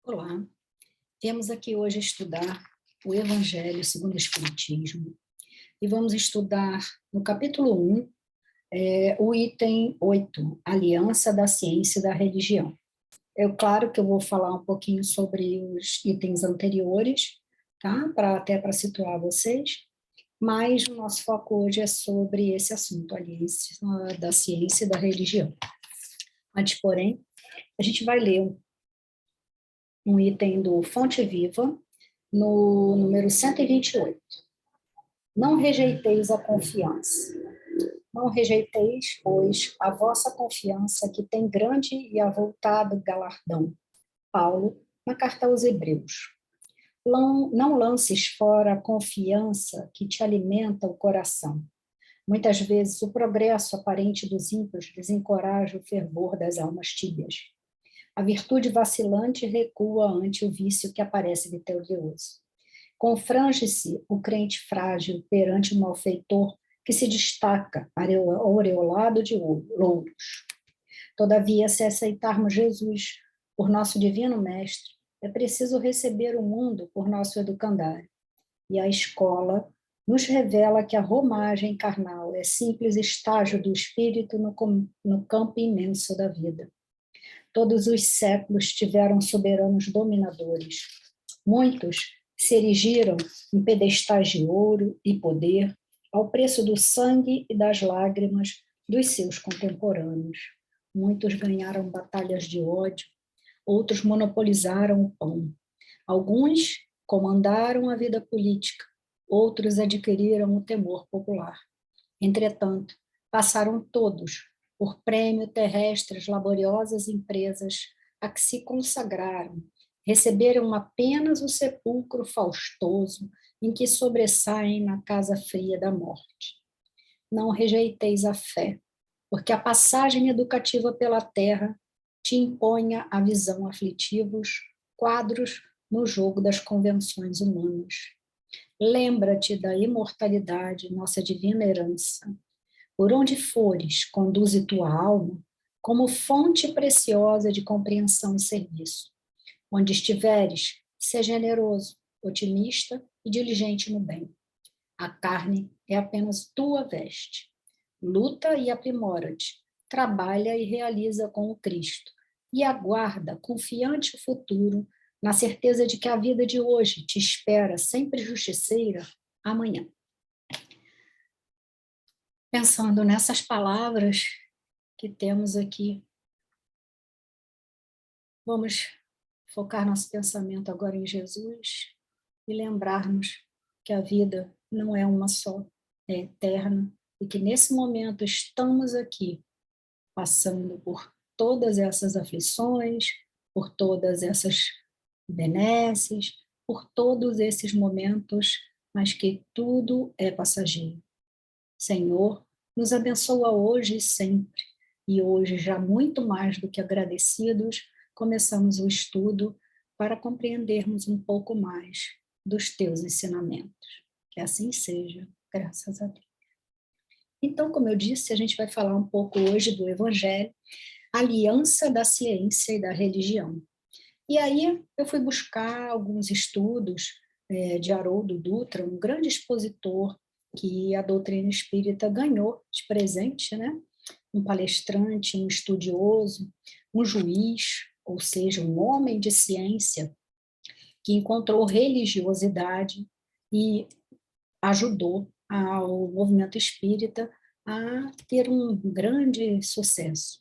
Olá, viemos aqui hoje estudar o Evangelho segundo o Espiritismo e vamos estudar no capítulo 1, o item 8, Aliança da Ciência e da Religião. Claro que eu vou falar um pouquinho sobre os itens anteriores, tá? Até para situar vocês, mas o nosso foco hoje é sobre esse assunto, Aliança da Ciência e da Religião. Antes, porém, a gente vai ler um item do Fonte Viva, no número 128. Não rejeiteis a confiança. Não rejeiteis, pois, a vossa confiança, que tem grande e avultado galardão. Paulo, na carta aos Hebreus. Não lances fora a confiança que te alimenta o coração. Muitas vezes o progresso aparente dos ímpios desencoraja o fervor das almas tíbias. A virtude vacilante recua ante o vício que aparece vitorioso. Confrange-se o crente frágil perante o malfeitor que se destaca, aureolado de louros. Todavia, se aceitarmos Jesus por nosso divino mestre, é preciso receber o mundo por nosso educandário. E a escola nos revela que a romagem carnal é simples estágio do espírito no campo imenso da vida. Todos os séculos tiveram soberanos dominadores. Muitos se erigiram em pedestais de ouro e poder, ao preço do sangue e das lágrimas dos seus contemporâneos. Muitos ganharam batalhas de ódio, outros monopolizaram o pão. Alguns comandaram a vida política, outros adquiriram o temor popular. Entretanto, passaram todos por prêmio terrestres laboriosas empresas a que se consagraram, receberam apenas o sepulcro faustoso em que sobressaem na casa fria da morte. Não rejeiteis a fé, porque a passagem educativa pela terra te imponha a visão aflitivos quadros no jogo das convenções humanas. Lembra-te da imortalidade, nossa divina herança. Por onde fores, conduze tua alma como fonte preciosa de compreensão e serviço. Onde estiveres, seja generoso, otimista e diligente no bem. A carne é apenas tua veste. Luta e aprimora-te, trabalha e realiza com o Cristo, e aguarda confiante o futuro, na certeza de que a vida de hoje te espera sempre justiceira amanhã. Pensando nessas palavras que temos aqui, vamos focar nosso pensamento agora em Jesus e lembrarmos que a vida não é uma só, é eterna, e que nesse momento estamos aqui passando por todas essas aflições, por todas essas benesses, por todos esses momentos, mas que tudo é passageiro. Senhor, nos abençoa hoje e sempre, e hoje, já muito mais do que agradecidos, começamos o estudo para compreendermos um pouco mais dos teus ensinamentos. Que assim seja, graças a Deus. Então, como eu disse, a gente vai falar um pouco hoje do Evangelho, Aliança da Ciência e da Religião. E aí eu fui buscar alguns estudos de Haroldo Dutra, um grande expositor que a doutrina espírita ganhou de presente, né? Um palestrante, um estudioso, um juiz, ou seja, um homem de ciência que encontrou religiosidade e ajudou ao movimento espírita a ter um grande sucesso.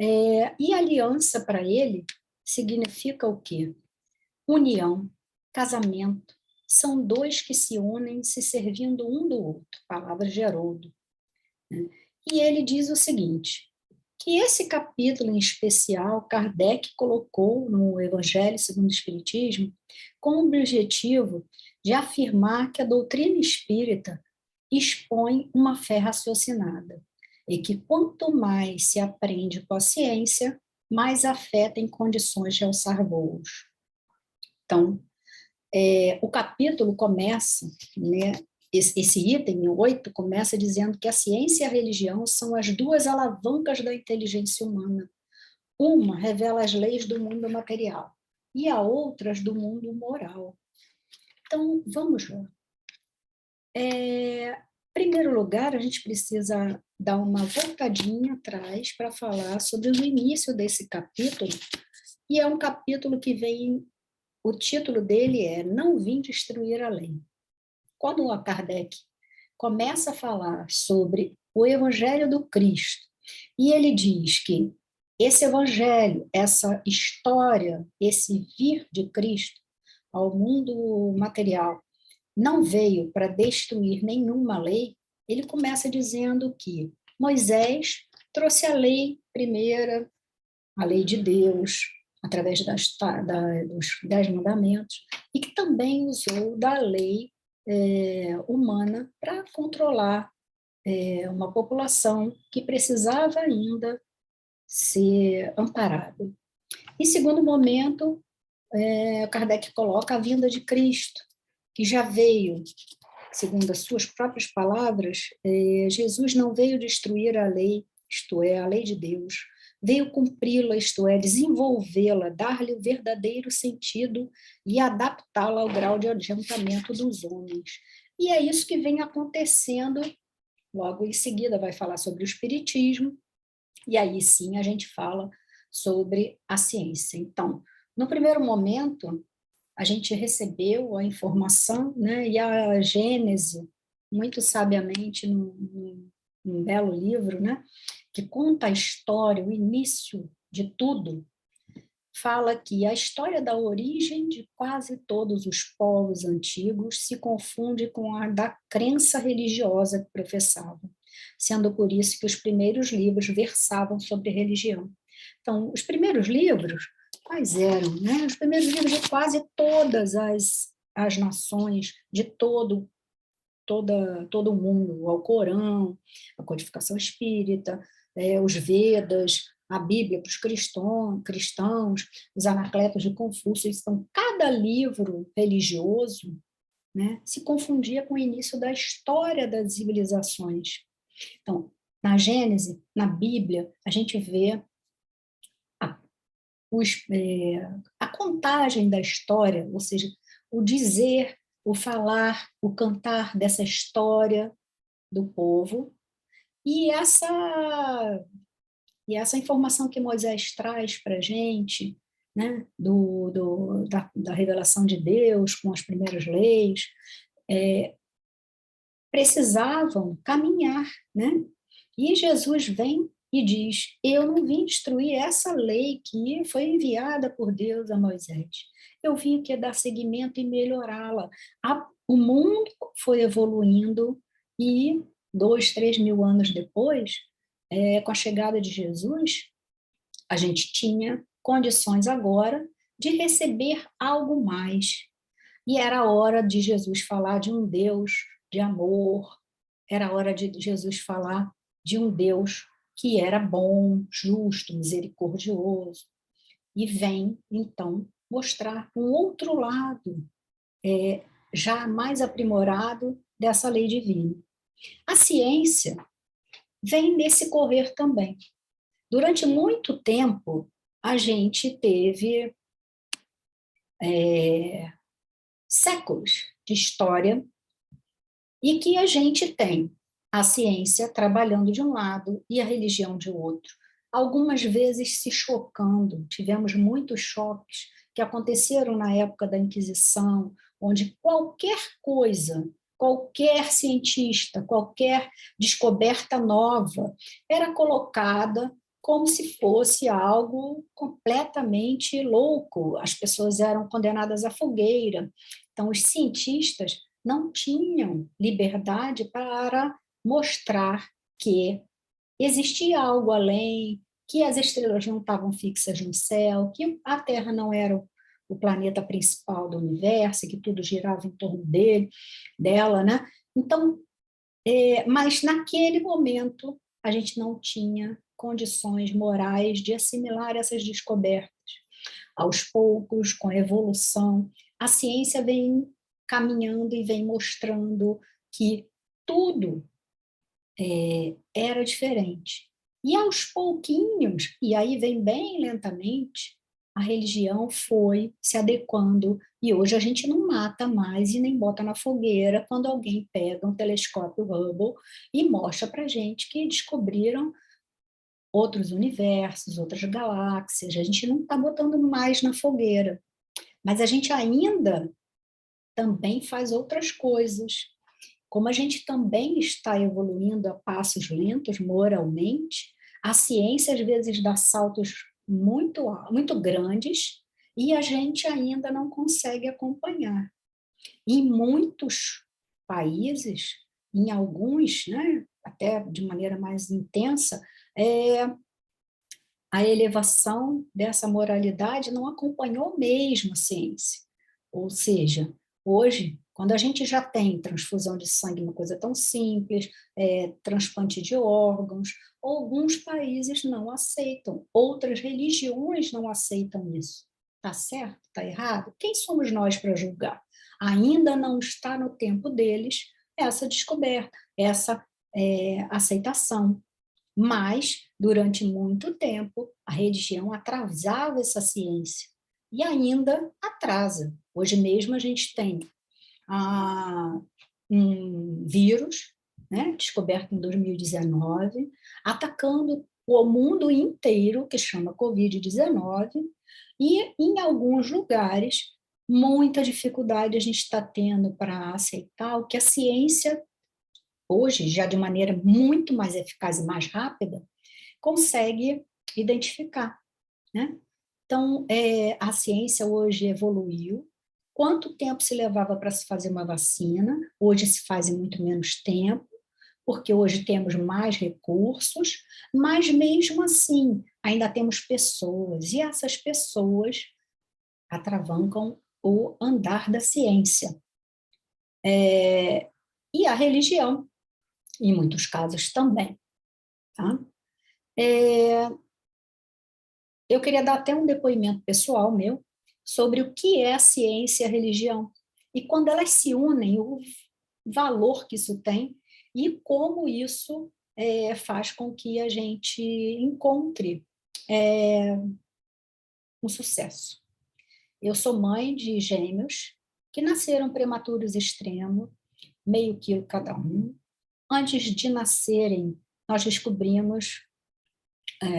E aliança para ele significa o quê? União, casamento, são dois que se unem se servindo um do outro, palavras de Haroldo. E ele diz o seguinte, que esse capítulo em especial, Kardec colocou no Evangelho segundo o Espiritismo com o objetivo de afirmar que a doutrina espírita expõe uma fé raciocinada, e que quanto mais se aprende com a ciência, mais a fé tem condições de alçar voos. Então, o capítulo começa, né, esse item 8 começa dizendo que a ciência e a religião são as duas alavancas da inteligência humana. Uma revela as leis do mundo material, e a outras do mundo moral. Então, vamos lá. Em primeiro lugar, a gente precisa dar uma voltadinha atrás para falar sobre o início desse capítulo, e é um capítulo que vem, o título dele é Não Vim Destruir a Lei. Quando o Kardec começa a falar sobre o Evangelho do Cristo, e ele diz que esse Evangelho, essa história, esse vir de Cristo ao mundo material, não veio para destruir nenhuma lei, ele começa dizendo que Moisés trouxe a lei primeira, a lei de Deus, através dos 10 mandamentos, e que também usou da lei humana para controlar uma população que precisava ainda ser amparada. Em segundo momento, Kardec coloca a vinda de Cristo, que já veio, segundo as suas próprias palavras, Jesus não veio destruir a lei, isto é, a lei de Deus, veio cumpri-la, isto é, desenvolvê-la, dar-lhe o verdadeiro sentido e adaptá-la ao grau de adiantamento dos homens. E é isso que vem acontecendo. Logo em seguida vai falar sobre o espiritismo, e aí sim a gente fala sobre a ciência. Então, no primeiro momento, a gente recebeu a informação, né, e a Gênese, muito sabiamente, num belo livro, né, que conta a história, o início de tudo, fala que a história da origem de quase todos os povos antigos se confunde com a da crença religiosa que professavam, sendo por isso que os primeiros livros versavam sobre religião. Então, os primeiros livros, quais eram? Né? Os primeiros livros de quase todas as nações, de todo o mundo, o Alcorão, a codificação espírita, os Vedas, a Bíblia para os cristãos, os Anacletos de Confúcio. Então, cada livro religioso, né, se confundia com o início da história das civilizações. Então, na Gênese, na Bíblia, a gente vê a, a contagem da história, ou seja, o dizer, o falar, o cantar dessa história do povo, e essa informação que Moisés traz para a gente, né, da revelação de Deus com as primeiras leis, precisavam caminhar, né? E Jesus vem e diz: eu não vim destruir essa lei que foi enviada por Deus a Moisés. Eu vim aqui dar seguimento e melhorá-la. O mundo foi evoluindo e 2, 3 mil anos depois, com a chegada de Jesus, a gente tinha condições agora de receber algo mais. E era a hora de Jesus falar de um Deus de amor, era a hora de Jesus falar de um Deus que era bom, justo, misericordioso. E vem, então, mostrar um outro lado, já mais aprimorado dessa lei divina. A ciência vem nesse correr também. Durante muito tempo, a gente teve séculos de história e que a gente tem a ciência trabalhando de um lado e a religião de outro, algumas vezes se chocando. Tivemos muitos choques que aconteceram na época da Inquisição, onde qualquer coisa, qualquer cientista, qualquer descoberta nova era colocada como se fosse algo completamente louco. As pessoas eram condenadas à fogueira. Então, os cientistas não tinham liberdade para mostrar que existia algo além, que as estrelas não estavam fixas no céu, que a Terra não era o planeta principal do universo, que tudo girava em torno dela, né? Então, mas naquele momento a gente não tinha condições morais de assimilar essas descobertas. Aos poucos, com a evolução, a ciência vem caminhando e vem mostrando que tudo era diferente. E aos pouquinhos, e aí vem bem lentamente, a religião foi se adequando, e hoje a gente não mata mais e nem bota na fogueira quando alguém pega um telescópio Hubble e mostra para a gente que descobriram outros universos, outras galáxias. A gente não está botando mais na fogueira, mas a gente ainda também faz outras coisas. Como a gente também está evoluindo a passos lentos moralmente, a ciência às vezes dá saltos muito grandes e a gente ainda não consegue acompanhar. Em muitos países, em alguns, né, até de maneira mais intensa, a elevação dessa moralidade não acompanhou mesmo a ciência. Ou seja, hoje, quando a gente já tem transfusão de sangue, uma coisa tão simples, transplante de órgãos, alguns países não aceitam, outras religiões não aceitam isso. Está certo? Está errado? Quem somos nós para julgar? Ainda não está no tempo deles essa descoberta, essa aceitação. Mas, durante muito tempo, a religião atrasava essa ciência e ainda atrasa. Hoje mesmo a gente tem um vírus, né, descoberto em 2019, atacando o mundo inteiro, que chama Covid-19, e em alguns lugares, muita dificuldade a gente está tendo para aceitar o que a ciência hoje, já de maneira muito mais eficaz e mais rápida, consegue identificar, né? Então, a ciência hoje evoluiu. Quanto tempo se levava para se fazer uma vacina? Hoje se faz em muito menos tempo, porque hoje temos mais recursos, mas mesmo assim, ainda temos pessoas, e essas pessoas atravancam o andar da ciência. E a religião, em muitos casos também. Tá? Eu queria dar até um depoimento pessoal meu sobre o que é a ciência e a religião. E quando elas se unem, o valor que isso tem e como isso faz com que a gente encontre um sucesso. Eu sou mãe de gêmeos que nasceram prematuros extremo, meio quilo cada um. Antes de nascerem, nós descobrimos,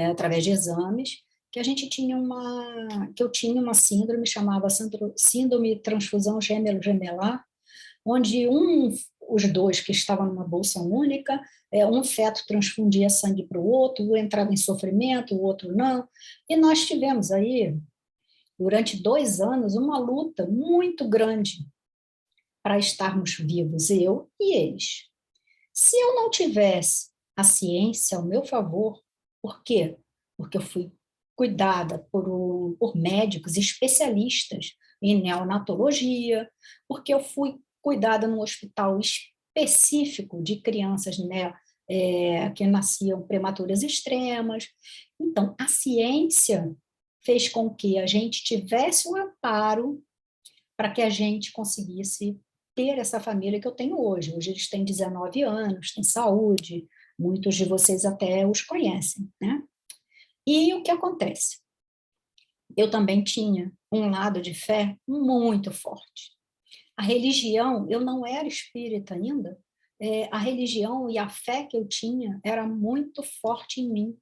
através de exames, que eu tinha uma síndrome chamada síndrome transfusão gêmeo-gemelar, onde os dois que estavam numa bolsa única, um feto transfundia sangue para o outro, um entrava em sofrimento, o outro não, e nós tivemos aí, durante 2 anos, uma luta muito grande para estarmos vivos, eu e eles. Se eu não tivesse a ciência ao meu favor, por quê? Porque eu fui cuidada por médicos especialistas em neonatologia, porque eu fui cuidada num hospital específico de crianças, né, que nasciam prematuras extremas. Então, a ciência fez com que a gente tivesse um amparo para que a gente conseguisse ter essa família que eu tenho hoje. Hoje eles têm 19 anos, têm saúde, muitos de vocês até os conhecem, né? E o que acontece? Eu também tinha um lado de fé muito forte. A religião, eu não era espírita ainda, a religião e a fé que eu tinha era muito forte em mim.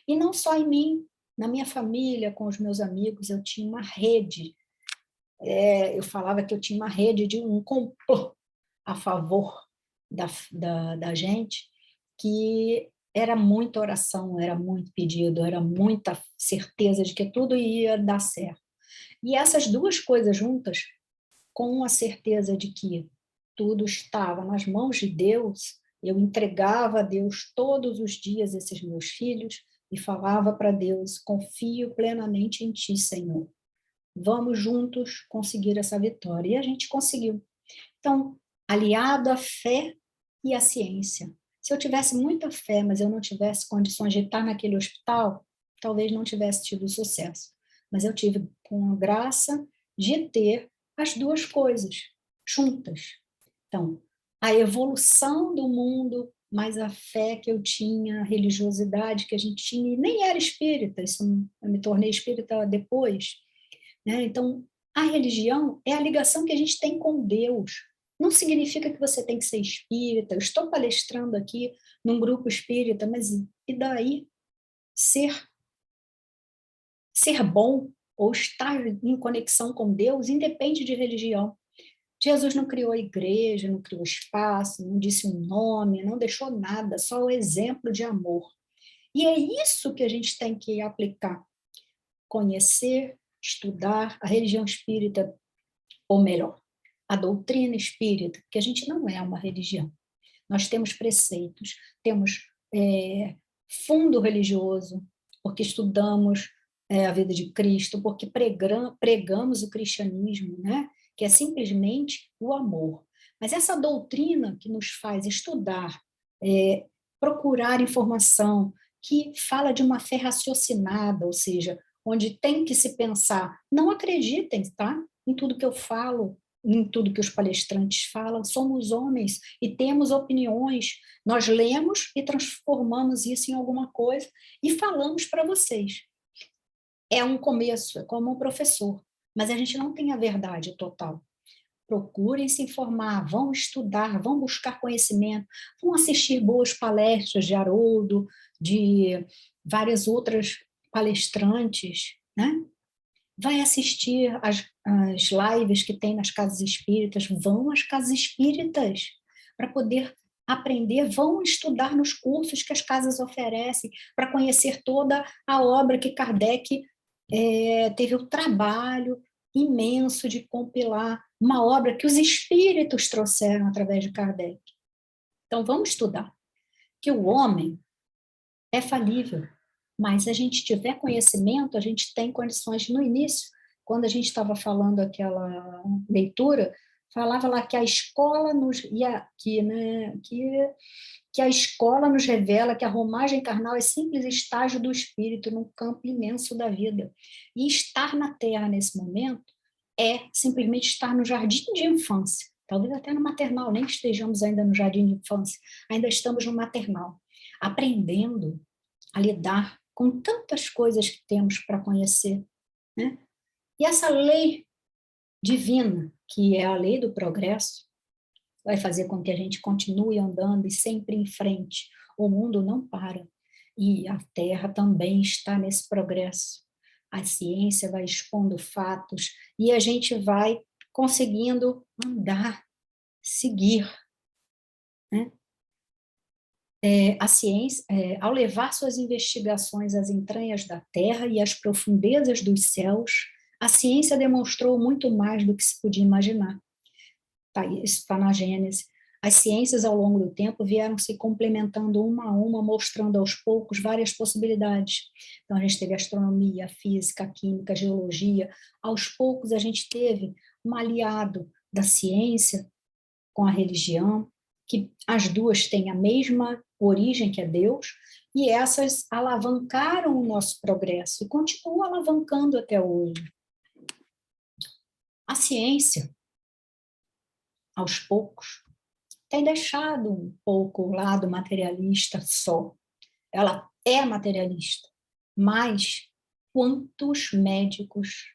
E não só em mim, na minha família, com os meus amigos, eu tinha uma rede. Eu falava que eu tinha uma rede de um complô a favor da gente, que era muita oração, era muito pedido, era muita certeza de que tudo ia dar certo. E essas duas coisas juntas, com a certeza de que tudo estava nas mãos de Deus, eu entregava a Deus todos os dias esses meus filhos e falava para Deus: confio plenamente em Ti, Senhor. Vamos juntos conseguir essa vitória. E a gente conseguiu. Então, aliado à fé e à ciência. Se eu tivesse muita fé, mas eu não tivesse condições de estar naquele hospital, talvez não tivesse tido sucesso. Mas eu tive com a graça de ter as duas coisas juntas. Então, a evolução do mundo, mas a fé que eu tinha, a religiosidade que a gente tinha, e nem era espírita, isso eu me tornei espírita depois, né? Então, a religião é a ligação que a gente tem com Deus. Não significa que você tem que ser espírita. Eu estou palestrando aqui num grupo espírita, mas e daí? Ser bom ou estar em conexão com Deus independe de religião. Jesus não criou igreja, não criou espaço, não disse um nome, não deixou nada, só o exemplo de amor. E é isso que a gente tem que aplicar. Conhecer, estudar a religião espírita, ou melhor, a doutrina espírita, que a gente não é uma religião. Nós temos preceitos, temos fundo religioso, porque estudamos a vida de Cristo, porque pregamos o cristianismo, né? Que é simplesmente o amor. Mas essa doutrina que nos faz estudar, procurar informação, que fala de uma fé raciocinada, ou seja, onde tem que se pensar. Não acreditem, tá? Em tudo que eu falo, em tudo que os palestrantes falam, somos homens e temos opiniões. Nós lemos e transformamos isso em alguma coisa e falamos para vocês. É um começo, é como um professor, mas a gente não tem a verdade total. Procurem se informar, vão estudar, vão buscar conhecimento, vão assistir boas palestras de Haroldo, de várias outras palestrantes, né? Vai assistir as lives que tem nas casas espíritas, vão às casas espíritas para poder aprender, vão estudar nos cursos que as casas oferecem, para conhecer toda a obra que Kardec teve o trabalho imenso de compilar, uma obra que os espíritos trouxeram através de Kardec. Então, vamos estudar. Que o homem é falível, mas se a gente tiver conhecimento, a gente tem condições. No início, quando a gente estava falando aquela leitura, falava lá que a escola nos que a escola nos revela que a romagem carnal é simples estágio do espírito no campo imenso da vida. E estar na Terra nesse momento é simplesmente estar no jardim de infância, talvez até no maternal, nem estejamos ainda no jardim de infância, ainda estamos no maternal, aprendendo a lidar com tantas coisas que temos para conhecer, né? E essa lei divina, que é a lei do progresso, vai fazer com que a gente continue andando e sempre em frente. O mundo não para. E a Terra também está nesse progresso. A ciência vai expondo fatos e a gente vai conseguindo andar, seguir, né? A ciência, ao levar suas investigações às entranhas da Terra e às profundezas dos céus, a ciência demonstrou muito mais do que se podia imaginar. Isso está na Gênese. As ciências, ao longo do tempo, vieram se complementando uma a uma, mostrando aos poucos várias possibilidades. Então, a gente teve astronomia, física, química, geologia. Aos poucos, a gente teve um aliado da ciência com a religião, que as duas têm a mesma origem, que é Deus, e essas alavancaram o nosso progresso e continuam alavancando até hoje. A ciência, aos poucos, tem deixado um pouco o lado materialista só. Ela é materialista, mas quantos médicos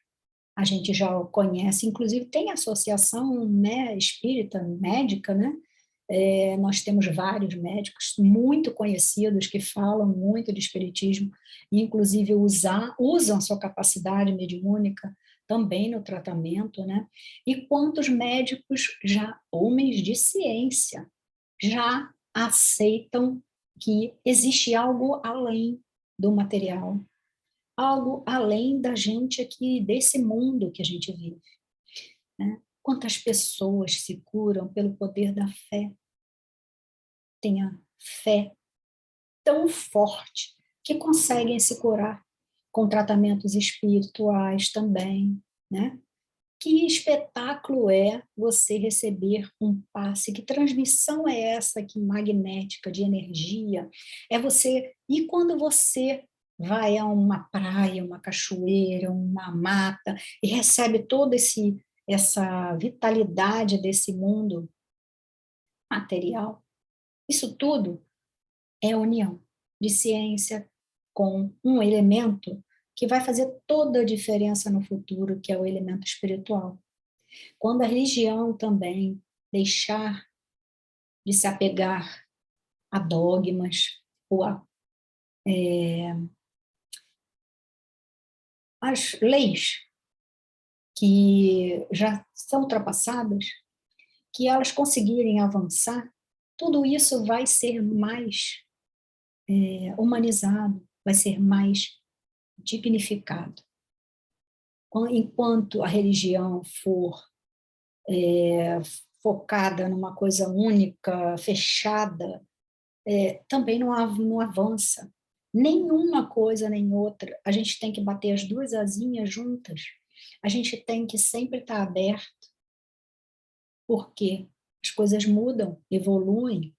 a gente já conhece, inclusive tem associação, né, espírita, médica, né? Nós temos vários médicos muito conhecidos que falam muito de espiritismo, e inclusive usam sua capacidade mediúnica também no tratamento, né? E quantos médicos já, homens de ciência, já aceitam que existe algo além do material, algo além da gente aqui, desse mundo que a gente vive, né? Quantas pessoas se curam pelo poder da fé? Tenha fé tão forte que conseguem se curar com tratamentos espirituais também, né? Que espetáculo é você receber um passe? Que transmissão é essa que magnética de energia? É você, e quando você vai a uma praia, uma cachoeira, uma mata e recebe toda essa vitalidade desse mundo material, isso tudo é a união de ciência com um elemento que vai fazer toda a diferença no futuro, que é o elemento espiritual. Quando a religião também deixar de se apegar a dogmas ou as leis que já são ultrapassadas, que elas conseguirem avançar, tudo isso vai ser mais humanizado, vai ser mais dignificado. Enquanto a religião for focada numa coisa única, fechada, também não avança. Nenhuma coisa nem outra. A gente tem que bater as duas asinhas juntas. A gente tem que sempre estar aberto, porque as coisas mudam, evoluem.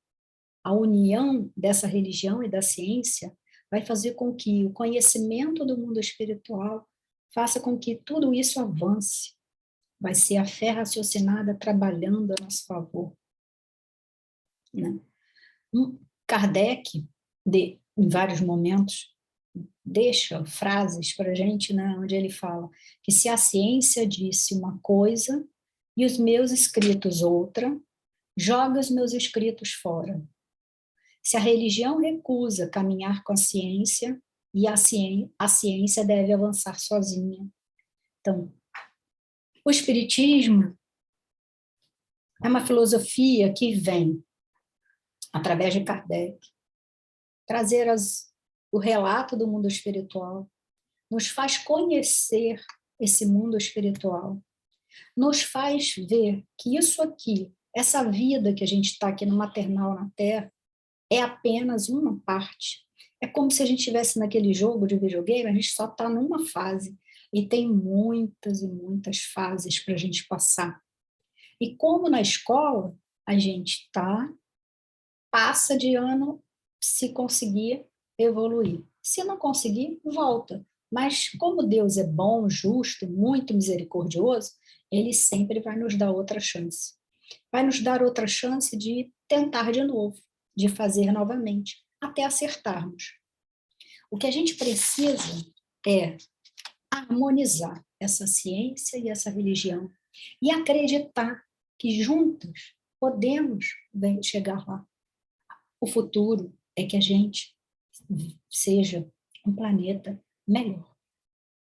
A união dessa religião e da ciência vai fazer com que o conhecimento do mundo espiritual faça com que tudo isso avance. Vai ser a fé raciocinada trabalhando a nosso favor. Né? Kardec, em vários momentos, deixa frases para a gente, né, onde ele fala que se a ciência disse uma coisa e os meus escritos outra, joga os meus escritos fora. Se a religião recusa caminhar com a ciência, e a ciência deve avançar sozinha. Então, o Espiritismo é uma filosofia que vem, através de Kardec, trazer o relato do mundo espiritual, nos faz conhecer esse mundo espiritual, nos faz ver que isso aqui, essa vida que a gente está aqui no maternal na Terra, é apenas uma parte. É como se a gente estivesse naquele jogo de videogame, a gente só está numa fase, e tem muitas e muitas fases para a gente passar. E como na escola, a gente passa de ano se conseguir evoluir. Se não conseguir, volta. Mas como Deus é bom, justo, muito misericordioso, Ele sempre vai nos dar outra chance. Vai nos dar outra chance de tentar de novo, de fazer novamente, até acertarmos. O que a gente precisa é harmonizar essa ciência e essa religião e acreditar que juntos podemos chegar lá. O futuro é que a gente seja um planeta melhor.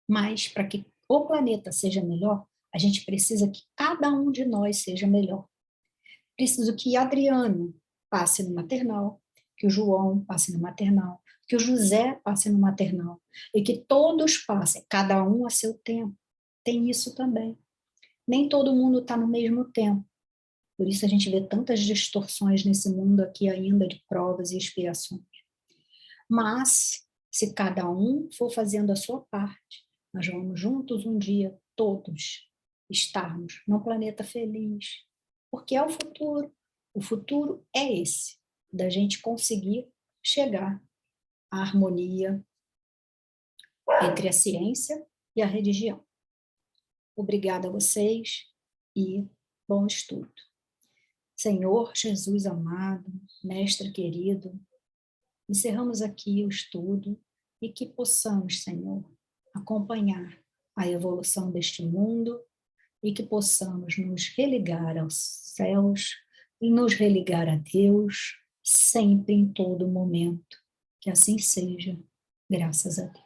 Mas para que o planeta seja melhor, a gente precisa que cada um de nós seja melhor. Preciso que Adriano passe no maternal, que o João passe no maternal, que o José passe no maternal, e que todos passem, cada um a seu tempo. Tem isso também. Nem todo mundo está no mesmo tempo. Por isso a gente vê tantas distorções nesse mundo aqui ainda de provas e expiações. Mas, se cada um for fazendo a sua parte, nós vamos juntos um dia, todos, estarmos num planeta feliz. Porque é o futuro. O futuro é esse, da gente conseguir chegar à harmonia entre a ciência e a religião. Obrigada a vocês e bom estudo. Senhor Jesus amado, Mestre querido, encerramos aqui o estudo e que possamos, Senhor, acompanhar a evolução deste mundo e que possamos nos religar aos céus e nos religar a Deus sempre, em todo momento. Que assim seja, graças a Deus.